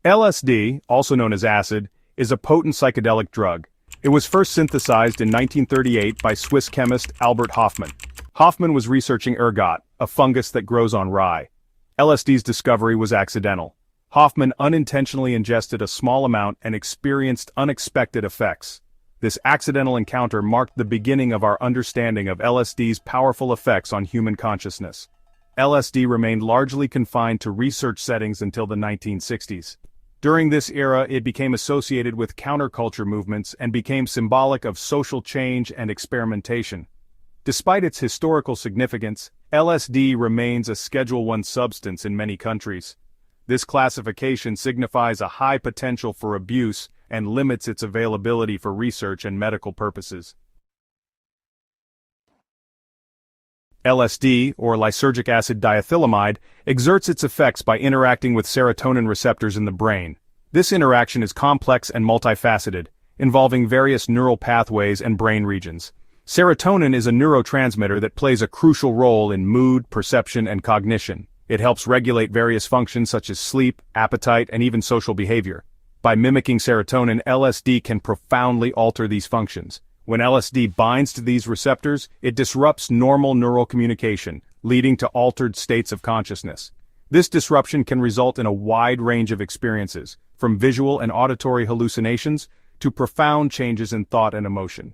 LSD, also known as acid, is a potent psychedelic drug. It was first synthesized in 1938 by Swiss chemist Albert Hofmann. Hofmann was researching ergot, a fungus that grows on rye. LSD's discovery was accidental. Hofmann unintentionally ingested a small amount and experienced unexpected effects. This accidental encounter marked the beginning of our understanding of LSD's powerful effects on human consciousness. LSD remained largely confined to research settings until the 1960s. During this era, it became associated with counterculture movements and became symbolic of social change and experimentation. Despite its historical significance, LSD remains a Schedule I substance in many countries. This classification signifies a high potential for abuse and limits its availability for research and medical purposes. LSD, or lysergic acid diethylamide, exerts its effects by interacting with serotonin receptors in the brain. This interaction is complex and multifaceted, involving various neural pathways and brain regions. Serotonin is a neurotransmitter that plays a crucial role in mood, perception, and cognition. It helps regulate various functions such as sleep, appetite, and even social behavior. By mimicking serotonin, LSD can profoundly alter these functions. When LSD binds to these receptors, it disrupts normal neural communication, leading to altered states of consciousness. This disruption can result in a wide range of experiences, from visual and auditory hallucinations to profound changes in thought and emotion.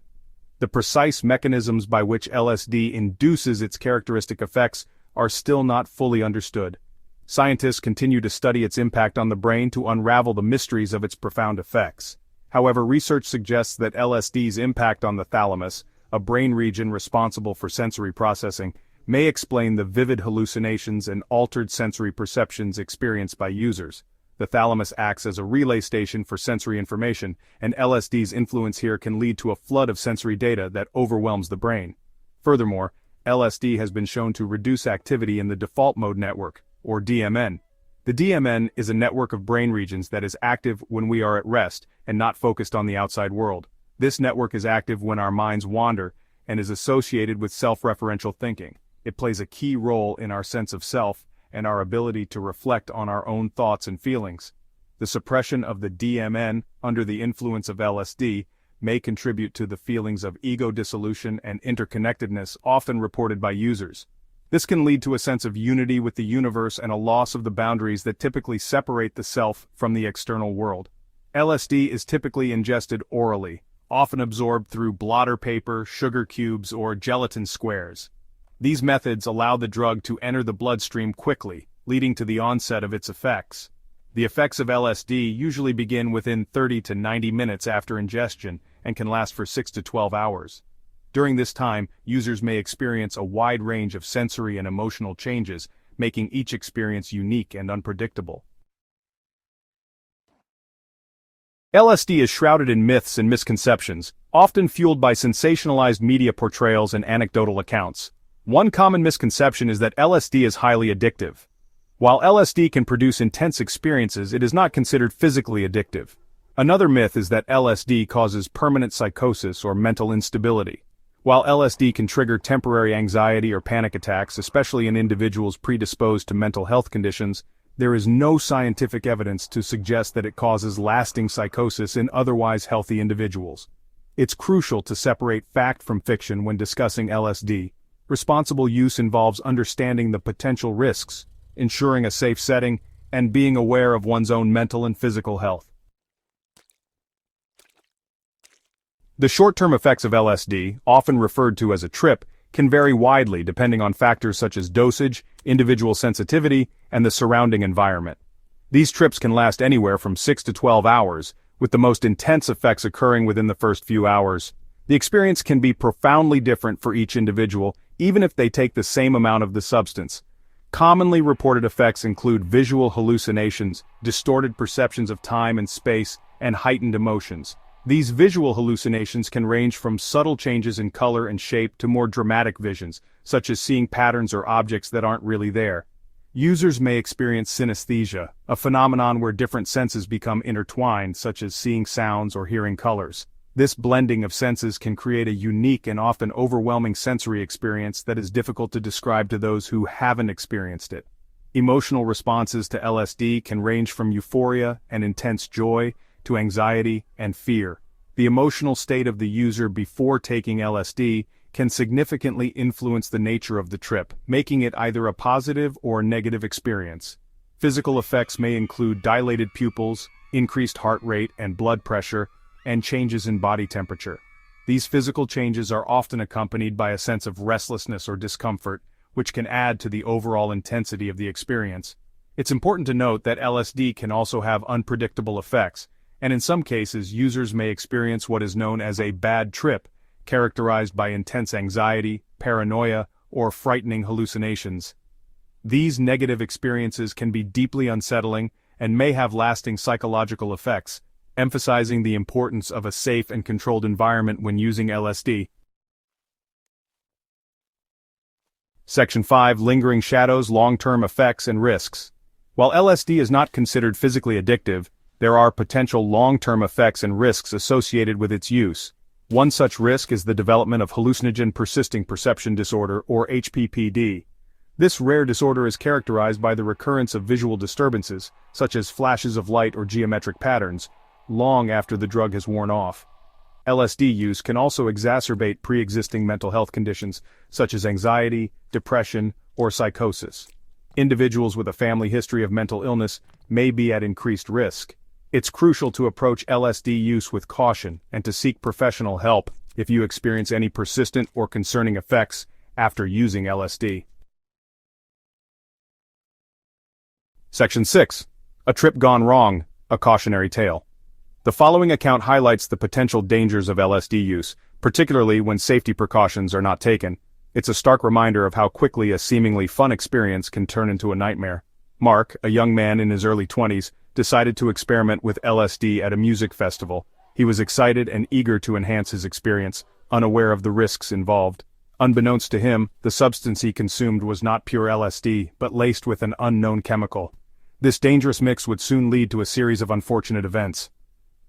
The precise mechanisms by which LSD induces its characteristic effects are still not fully understood. Scientists continue to study its impact on the brain to unravel the mysteries of its profound effects. However, research suggests that LSD's impact on the thalamus, a brain region responsible for sensory processing, may explain the vivid hallucinations and altered sensory perceptions experienced by users. The thalamus acts as a relay station for sensory information, and LSD's influence here can lead to a flood of sensory data that overwhelms the brain. Furthermore, LSD has been shown to reduce activity in the default mode network, or DMN. The DMN is a network of brain regions that is active when we are at rest and not focused on the outside world. This network is active when our minds wander and is associated with self-referential thinking. It plays a key role in our sense of self and our ability to reflect on our own thoughts and feelings. The suppression of the DMN under the influence of LSD may contribute to the feelings of ego dissolution and interconnectedness often reported by users. This can lead to a sense of unity with the universe and a loss of the boundaries that typically separate the self from the external world. LSD is typically ingested orally, often absorbed through blotter paper, sugar cubes, or gelatin squares. These methods allow the drug to enter the bloodstream quickly, leading to the onset of its effects. The effects of LSD usually begin within 30 to 90 minutes after ingestion and can last for 6 to 12 hours. During this time, users may experience a wide range of sensory and emotional changes, making each experience unique and unpredictable. LSD is shrouded in myths and misconceptions, often fueled by sensationalized media portrayals and anecdotal accounts. One common misconception is that LSD is highly addictive. While LSD can produce intense experiences, it is not considered physically addictive. Another myth is that LSD causes permanent psychosis or mental instability. While LSD can trigger temporary anxiety or panic attacks, especially in individuals predisposed to mental health conditions, there is no scientific evidence to suggest that it causes lasting psychosis in otherwise healthy individuals. It's crucial to separate fact from fiction when discussing LSD. Responsible use involves understanding the potential risks, ensuring a safe setting, and being aware of one's own mental and physical health. The short-term effects of LSD, often referred to as a trip, can vary widely depending on factors such as dosage, individual sensitivity, and the surrounding environment. These trips can last anywhere from 6 to 12 hours, with the most intense effects occurring within the first few hours. The experience can be profoundly different for each individual, even if they take the same amount of the substance. Commonly reported effects include visual hallucinations, distorted perceptions of time and space, and heightened emotions. These visual hallucinations can range from subtle changes in color and shape to more dramatic visions, such as seeing patterns or objects that aren't really there. Users may experience synesthesia, a phenomenon where different senses become intertwined, such as seeing sounds or hearing colors. This blending of senses can create a unique and often overwhelming sensory experience that is difficult to describe to those who haven't experienced it. Emotional responses to LSD can range from euphoria and intense joy to anxiety and fear. The emotional state of the user before taking LSD can significantly influence the nature of the trip, making it either a positive or negative experience. Physical effects may include dilated pupils, increased heart rate and blood pressure, and changes in body temperature. These physical changes are often accompanied by a sense of restlessness or discomfort, which can add to the overall intensity of the experience. It's important to note that LSD can also have unpredictable effects, and in some cases users may experience what is known as a bad trip, characterized by intense anxiety, paranoia, or frightening hallucinations. These negative experiences can be deeply unsettling and may have lasting psychological effects, emphasizing the importance of a safe and controlled environment when using LSD. Section 5. Lingering shadows, long-term effects, and risks. While LSD is not considered physically addictive, there are potential long-term effects and risks associated with its use. One such risk is the development of hallucinogen persisting perception disorder, or HPPD. This rare disorder is characterized by the recurrence of visual disturbances, such as flashes of light or geometric patterns, long after the drug has worn off. LSD use can also exacerbate pre-existing mental health conditions, such as anxiety, depression, or psychosis. Individuals with a family history of mental illness may be at increased risk. It's crucial to approach LSD use with caution and to seek professional help if you experience any persistent or concerning effects after using LSD. Section 6. A trip gone wrong, a cautionary tale. The following account highlights the potential dangers of LSD use, particularly when safety precautions are not taken. It's a stark reminder of how quickly a seemingly fun experience can turn into a nightmare. Mark, a young man in his early 20s, decided to experiment with LSD at a music festival. He was excited and eager to enhance his experience, unaware of the risks involved. Unbeknownst to him, the substance he consumed was not pure LSD, but laced with an unknown chemical. This dangerous mix would soon lead to a series of unfortunate events.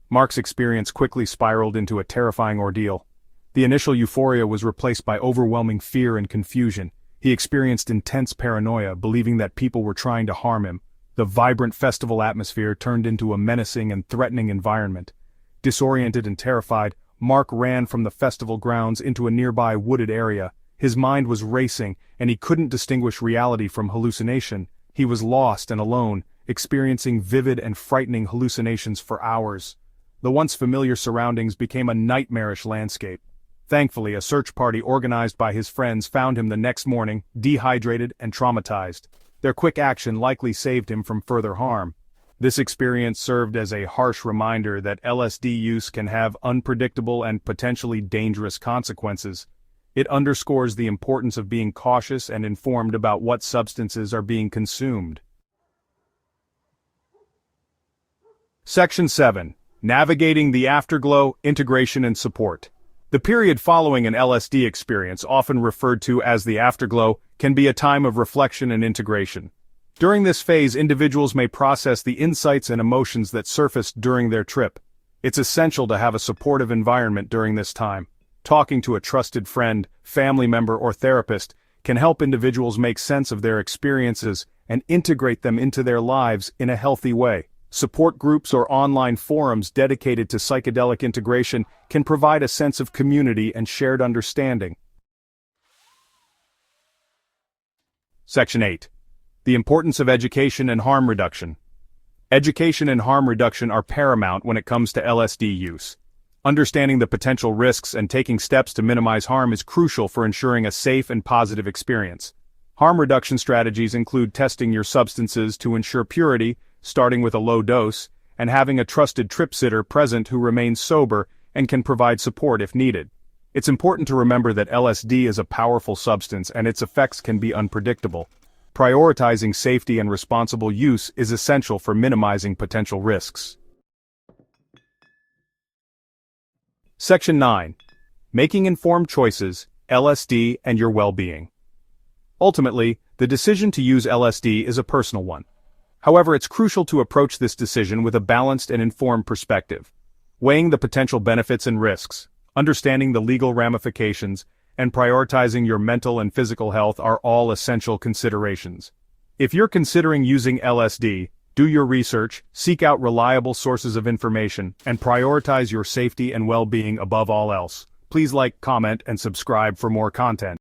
Mark's experience quickly spiraled into a terrifying ordeal. The initial euphoria was replaced by overwhelming fear and confusion. He experienced intense paranoia, believing that people were trying to harm him. The vibrant festival atmosphere turned into a menacing and threatening environment. Disoriented and terrified, Mark ran from the festival grounds into a nearby wooded area. His mind was racing, and he couldn't distinguish reality from hallucination. He was lost and alone, experiencing vivid and frightening hallucinations for hours. The once familiar surroundings became a nightmarish landscape. Thankfully, a search party organized by his friends found him the next morning, dehydrated and traumatized. Their quick action likely saved him from further harm. This experience served as a harsh reminder that LSD use can have unpredictable and potentially dangerous consequences. It underscores the importance of being cautious and informed about what substances are being consumed. Section 7. Navigating the afterglow, integration and support. The period following an LSD experience, often referred to as the afterglow, can be a time of reflection and integration. During this phase, individuals may process the insights and emotions that surfaced during their trip. It's essential to have a supportive environment during this time. Talking to a trusted friend, family member, or therapist can help individuals make sense of their experiences and integrate them into their lives in a healthy way. Support groups or online forums dedicated to psychedelic integration can provide a sense of community and shared understanding. Section 8. The importance of education and harm reduction. Education and harm reduction are paramount when it comes to LSD use. Understanding the potential risks and taking steps to minimize harm is crucial for ensuring a safe and positive experience. Harm reduction strategies include testing your substances to ensure purity, starting with a low dose, and having a trusted trip sitter present who remains sober and can provide support if needed. It's important to remember that LSD is a powerful substance and its effects can be unpredictable. Prioritizing safety and responsible use is essential for minimizing potential risks. Section 9. Making informed choices, LSD and your well-being. Ultimately, the decision to use LSD is a personal one. However, it's crucial to approach this decision with a balanced and informed perspective. Weighing the potential benefits and risks, understanding the legal ramifications, and prioritizing your mental and physical health are all essential considerations. If you're considering using LSD, do your research, seek out reliable sources of information, and prioritize your safety and well-being above all else. Please like, comment, and subscribe for more content.